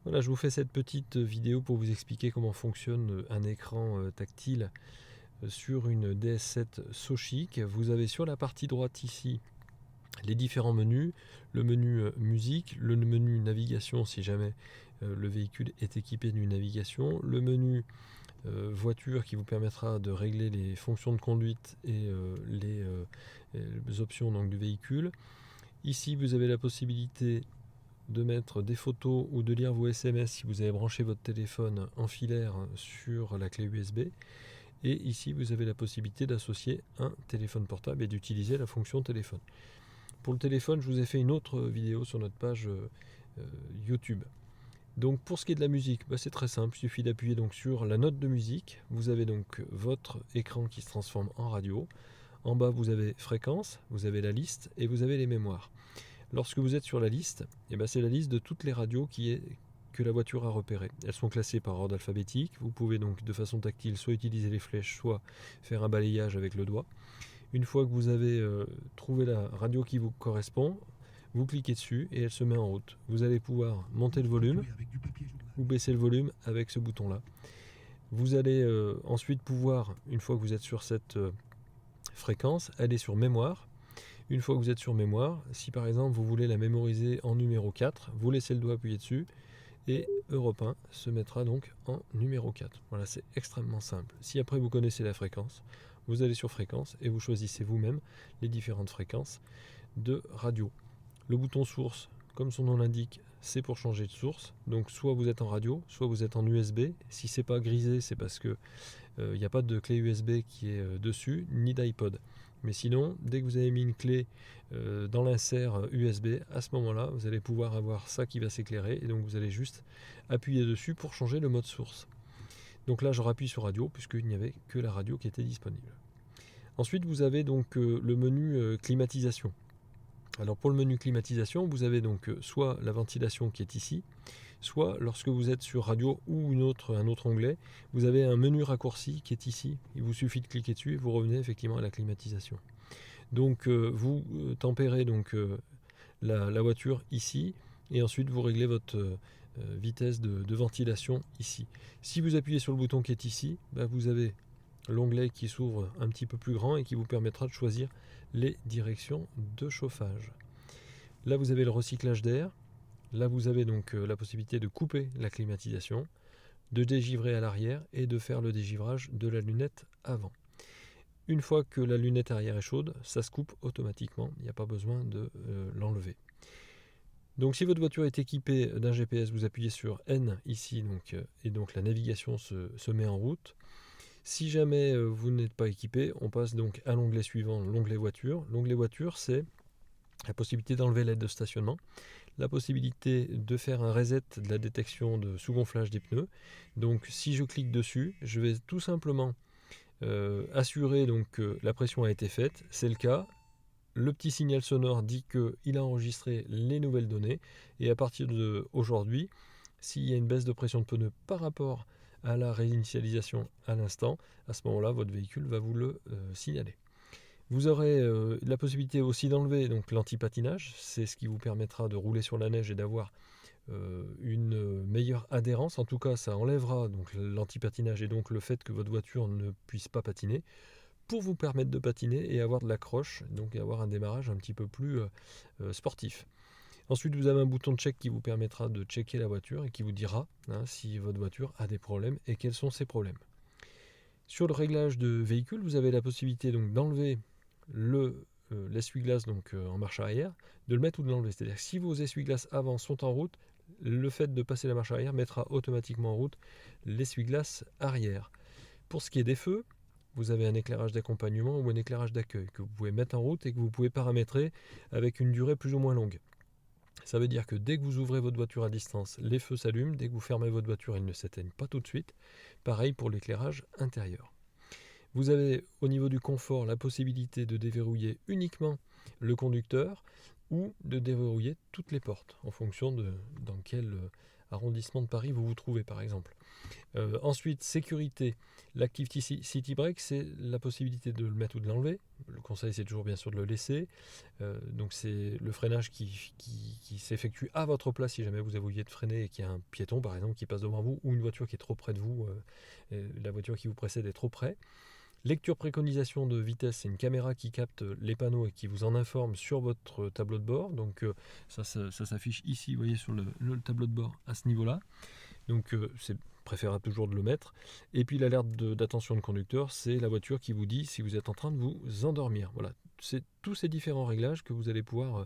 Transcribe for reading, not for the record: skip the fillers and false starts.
Voilà, je vous fais cette petite vidéo pour vous expliquer comment fonctionne un écran tactile sur une DS7 SoChic. Vous avez sur la partie droite ici les différents menus, le menu musique, le menu navigation si jamais le véhicule est équipé d'une navigation, le menu voiture qui vous permettra de régler les fonctions de conduite et les options donc, du véhicule. Ici vous avez la possibilité de mettre des photos ou de lire vos SMS si vous avez branché votre téléphone en filaire sur la clé USB. Et ici, vous avez la possibilité d'associer un téléphone portable et d'utiliser la fonction téléphone. Pour le téléphone, je vous ai fait une autre vidéo sur notre page YouTube. Donc pour ce qui est de la musique, c'est très simple, il suffit d'appuyer donc sur la note de musique. Vous avez donc votre écran qui se transforme en radio. En bas, vous avez fréquence, vous avez la liste et vous avez les mémoires. Lorsque vous êtes sur la liste, c'est la liste de toutes les radios que la voiture a repérées. Elles sont classées par ordre alphabétique. Vous pouvez donc de façon tactile soit utiliser les flèches, soit faire un balayage avec le doigt. Une fois que vous avez trouvé la radio qui vous correspond, vous cliquez dessus et elle se met en route. Vous allez pouvoir monter le volume ou baisser le volume avec ce bouton-là. Vous allez ensuite pouvoir, une fois que vous êtes sur cette fréquence, aller sur mémoire. Une fois que vous êtes sur mémoire, si par exemple vous voulez la mémoriser en numéro 4, vous laissez le doigt appuyer dessus et Europe 1 se mettra donc en numéro 4. Voilà, c'est extrêmement simple. Si après vous connaissez la fréquence, vous allez sur fréquence et vous choisissez vous-même les différentes fréquences de radio. Le bouton source, comme son nom l'indique, c'est pour changer de source. Donc soit vous êtes en radio, soit vous êtes en USB. Si c'est pas grisé, c'est parce que il n'y a pas de clé USB qui est dessus, ni d'iPod. Mais sinon, dès que vous avez mis une clé dans l'insert USB, à ce moment-là, vous allez pouvoir avoir ça qui va s'éclairer et donc vous allez juste appuyer dessus pour changer le mode source. Donc là, je rappuie sur radio puisqu'il n'y avait que la radio qui était disponible. Ensuite, vous avez donc le menu climatisation. Alors pour le menu climatisation, vous avez donc soit la ventilation qui est ici, soit lorsque vous êtes sur radio ou un autre onglet, vous avez un menu raccourci qui est ici. Il vous suffit de cliquer dessus et vous revenez effectivement à la climatisation. Donc vous tempérez donc la voiture ici et ensuite vous réglez votre vitesse de ventilation ici. Si vous appuyez sur le bouton qui est ici, vous avez l'onglet qui s'ouvre un petit peu plus grand et qui vous permettra de choisir les directions de chauffage. Là vous avez le recyclage d'air. Là vous avez donc la possibilité de couper la climatisation, de dégivrer à l'arrière et de faire le dégivrage de la lunette avant. Une fois que la lunette arrière est chaude, ça se coupe automatiquement, il n'y a pas besoin de l'enlever. Donc si votre voiture est équipée d'un GPS, vous appuyez sur N ici et donc la navigation se met en route. Si jamais vous n'êtes pas équipé, on passe donc à l'onglet suivant, l'onglet voiture. L'onglet voiture, c'est la possibilité d'enlever l'aide de stationnement, la possibilité de faire un reset de la détection de sous-gonflage des pneus. Donc si je clique dessus, je vais tout simplement assurer donc que la pression a été faite. C'est le cas. Le petit signal sonore dit qu'il a enregistré les nouvelles données et à partir d'aujourd'hui, s'il y a une baisse de pression de pneus par rapport à la réinitialisation à l'instant, à ce moment-là, votre véhicule va vous le signaler. Vous aurez la possibilité aussi d'enlever donc l'anti-patinage, c'est ce qui vous permettra de rouler sur la neige et d'avoir une meilleure adhérence. En tout cas, ça enlèvera donc l'anti-patinage et donc le fait que votre voiture ne puisse pas patiner pour vous permettre de patiner et avoir de l'accroche, donc avoir un démarrage un petit peu plus sportif. Ensuite, vous avez un bouton de check qui vous permettra de checker la voiture et qui vous dira si votre voiture a des problèmes et quels sont ces problèmes. Sur le réglage de véhicule, vous avez la possibilité donc d'enlever l'essuie-glace en marche arrière, de le mettre ou de l'enlever. C'est-à-dire que si vos essuie-glaces avant sont en route, le fait de passer la marche arrière mettra automatiquement en route l'essuie-glace arrière. Pour ce qui est des feux, vous avez un éclairage d'accompagnement ou un éclairage d'accueil que vous pouvez mettre en route et que vous pouvez paramétrer avec une durée plus ou moins longue. Ça veut dire que dès que vous ouvrez votre voiture à distance, les feux s'allument. Dès que vous fermez votre voiture, ils ne s'éteignent pas tout de suite. Pareil pour l'éclairage intérieur. Vous avez au niveau du confort la possibilité de déverrouiller uniquement le conducteur ou de déverrouiller toutes les portes en fonction de dans quel arrondissement de Paris vous vous trouvez par exemple. Ensuite, sécurité. L'Active City Brake, c'est la possibilité de le mettre ou de l'enlever. Le conseil, c'est toujours bien sûr de le laisser. Donc c'est le freinage qui s'effectue à votre place si jamais vous avez oublié de freiner et qu'il y a un piéton par exemple qui passe devant vous ou une voiture qui est trop près de vous, la voiture qui vous précède est trop près. Lecture préconisation de vitesse, c'est une caméra qui capte les panneaux et qui vous en informe sur votre tableau de bord. Donc ça s'affiche ici, vous voyez, sur le tableau de bord à ce niveau-là. Donc c'est préférable toujours de le mettre. Et puis l'alerte d'attention de conducteur, c'est la voiture qui vous dit si vous êtes en train de vous endormir. Voilà, c'est tous ces différents réglages que vous allez pouvoir